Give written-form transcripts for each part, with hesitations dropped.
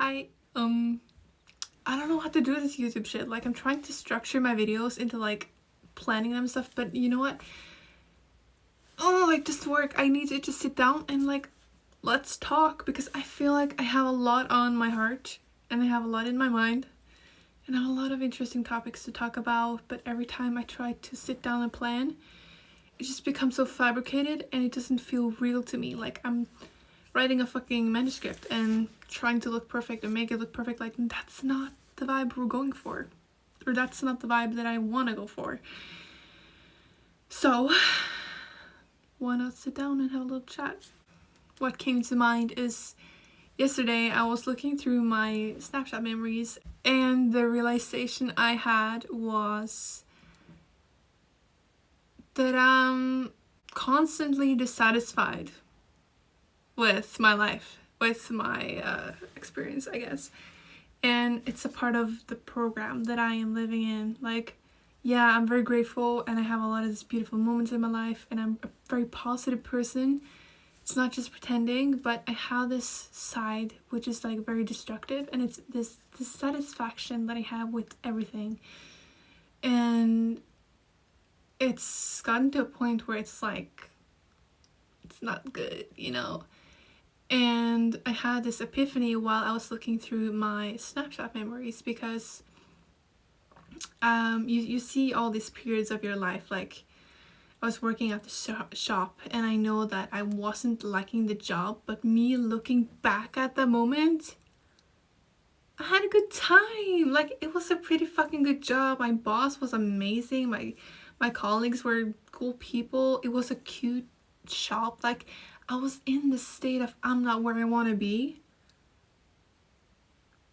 I don't know how to do this YouTube shit. Like, I'm trying to structure my videos into like planning them and stuff, but you know what? Oh, it just work. I need to just sit down and like let's talk, because I feel like I have a lot on my heart and I have a lot in my mind and I have a lot of interesting topics to talk about, but every time I try to sit down and plan, it just becomes so fabricated and it doesn't feel real to me. Like I'm writing a fucking manuscript and trying to look perfect and make it look perfect. Like, that's not the vibe we're going for, or that's not the vibe that I want to go for. So why not sit down and have a little chat? What came to mind is yesterday I was looking through my Snapchat memories and the realization I had was that I'm constantly dissatisfied with my life, with my experience, I guess. And it's a part of the program that I am living in. Like, yeah, I'm very grateful and I have a lot of these beautiful moments in my life and I'm a very positive person. It's not just pretending, but I have this side which is like very destructive, and it's this dissatisfaction that I have with everything. And it's gotten to a point where it's like, it's not good, you know? And I had this epiphany while I was looking through my Snapchat memories, because you see all these periods of your life. Like, I was working at the shop and I know that I wasn't liking the job, but me looking back at the moment, I had a good time. Like, it was a pretty fucking good job. My boss was amazing. My colleagues were cool people. It was a cute shop. Like, I was in the state of I'm not where I want to be,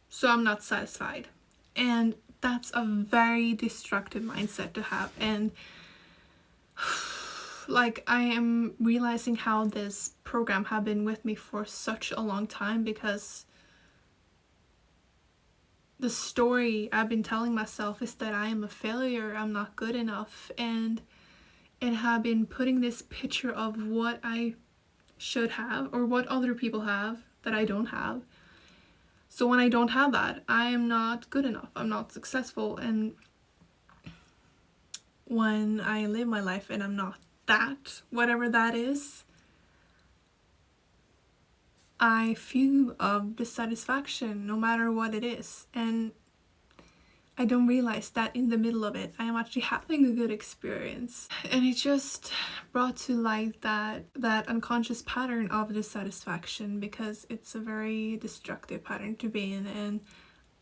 so I'm not satisfied. And that's a very destructive mindset to have. And like, I am realizing how this program have been with me for such a long time, because the story I've been telling myself is that I am a failure, I'm not good enough, and it have been putting this picture of what I should have or what other people have that I don't have. So when I don't have that, I am not good enough, I'm not successful. And when I live my life and I'm not that, whatever that is, I fume of dissatisfaction no matter what it is. And I don't realize that in the middle of it I am actually having a good experience. And it just brought to light that unconscious pattern of dissatisfaction, because it's a very destructive pattern to be in. And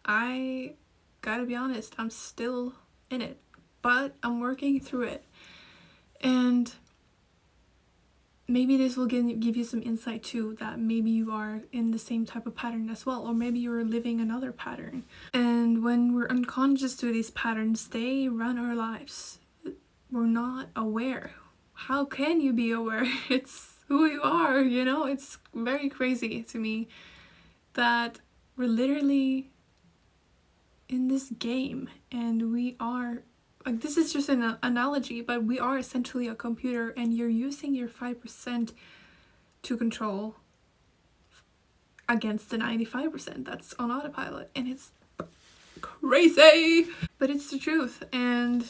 I gotta be honest, I'm still in it, but I'm working through it. And maybe this will give you some insight too, that maybe you are in the same type of pattern as well, or maybe you're living another pattern. And when we're unconscious to these patterns, they run our lives. We're not aware. How can you be aware? It's who you are, you know? It's very crazy to me that we're literally in this game and we are, like, this is just an analogy, but we are essentially a computer and you're using your 5% to control against the 95% that's on autopilot, and it's crazy, but it's the truth. And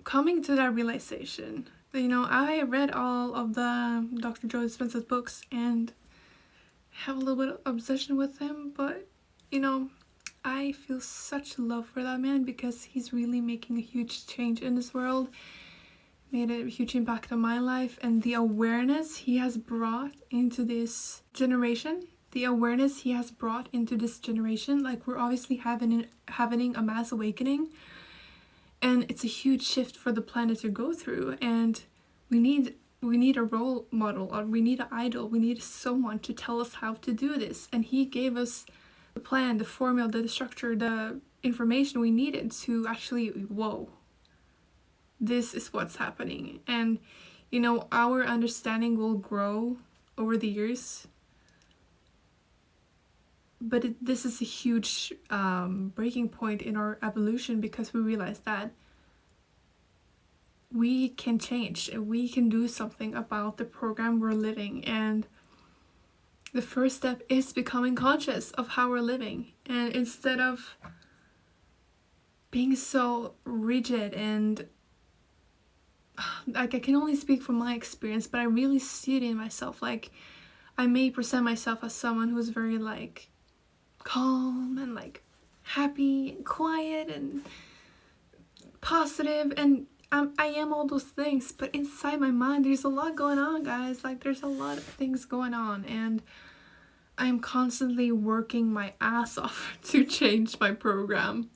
coming to that realization, you know, I read all of the Dr. Joe Dispenza's books and have a little bit of obsession with him, but you know, I feel such love for that man because he's really making a huge change in this world, made a huge impact on my life, and the awareness he has brought into this generation, like, we're obviously having a mass awakening, and it's a huge shift for the planet to go through, and we need a role model, or we need an idol, we need someone to tell us how to do this. And he gave us the plan, the formula, the structure, the information we needed to actually, whoa, this is what's happening. And you know, our understanding will grow over the years, but this is a huge breaking point in our evolution, because we realize that we can change and we can do something about the program we're living. And The first step is becoming conscious of how we're living. And instead of being so rigid and like, I can only speak from my experience, but I really see it in myself. Like, I may present myself as someone who's very like calm and like happy and quiet and positive, and I am all those things, but inside my mind there's a lot going on, guys. Like, there's a lot of things going on, and I'm constantly working my ass off to change my program,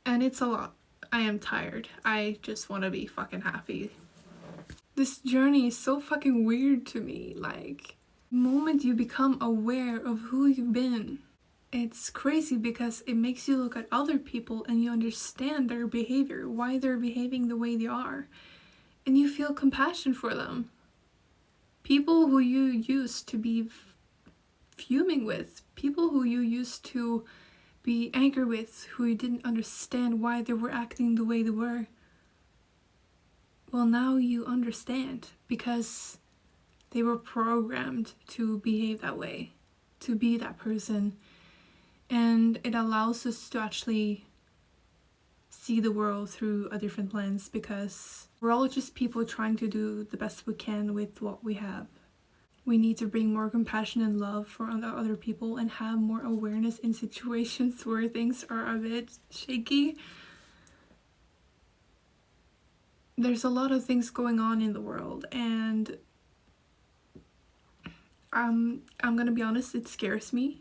and it's a lot. I am tired. I just want to be fucking happy. This journey is so fucking weird to me. Like, the moment you become aware of who you've been, it's crazy because it makes you look at other people and you understand their behavior, why they're behaving the way they are, and you feel compassion for them. People who you used to be fuming with, people who you used to be angry with, who you didn't understand why they were acting the way they were. Well, now you understand because they were programmed to behave that way, to be that person. And it allows us to actually see the world through a different lens, because we're all just people trying to do the best we can with what we have. We need to bring more compassion and love for other people and have more awareness in situations where things are a bit shaky. There's a lot of things going on in the world, and I'm gonna be honest, it scares me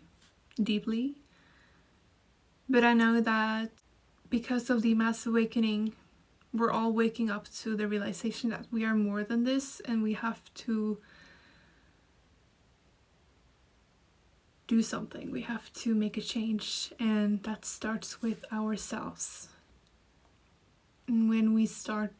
deeply. But I know that because of the mass awakening, we're all waking up to the realization that we are more than this, and we have to do something. We have to make a change, and that starts with ourselves. And when we start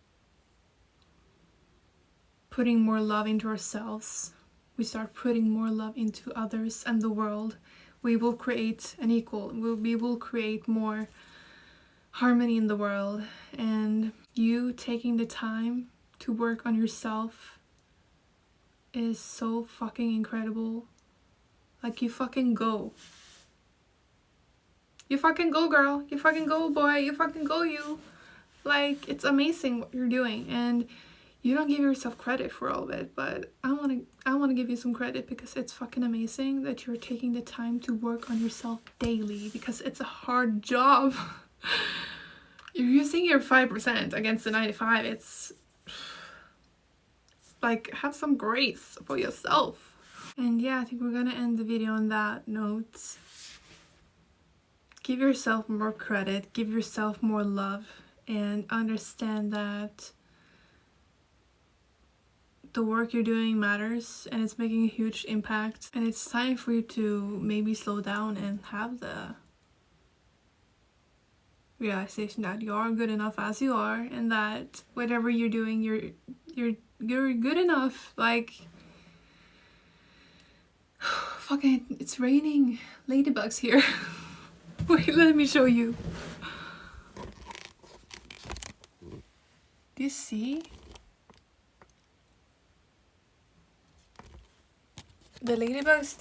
putting more love into ourselves, we start putting more love into others and the world, we will create an equal, we will create more harmony in the world. And you taking the time to work on yourself is so fucking incredible. Like, you fucking go. You fucking go, girl. You fucking go, boy. You fucking go, you. Like, it's amazing what you're doing, and you don't give yourself credit for all of it, but I want to give you some credit, because it's fucking amazing that you're taking the time to work on yourself daily, because it's a hard job. You're using your 5% against the 95. It's like, have some grace for yourself. And yeah, I think we're gonna end the video on that note. Give yourself more credit, give yourself more love, and understand that the work you're doing matters and it's making a huge impact, and it's time for you to maybe slow down and have the realization that you are good enough as you are, and that whatever you're doing, you're good enough. Like, fucking, it's raining ladybugs here. Wait, let me show you. Do you see? The ladybugs,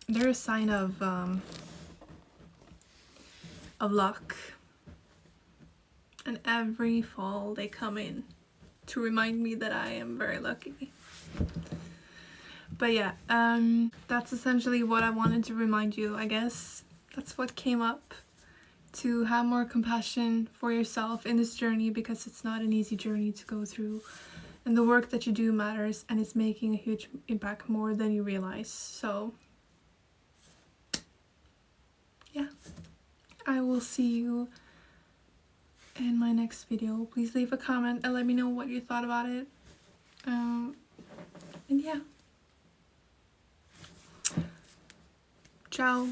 they're a sign of luck. And every fall they come in to remind me that I am very lucky. But yeah, that's essentially what I wanted to remind you, I guess. That's what came up, to have more compassion for yourself in this journey, because it's not an easy journey to go through. And the work that you do matters, and it's making a huge impact, more than you realize. So yeah, I will see you in my next video. Please leave a comment and let me know what you thought about it. And yeah. Ciao.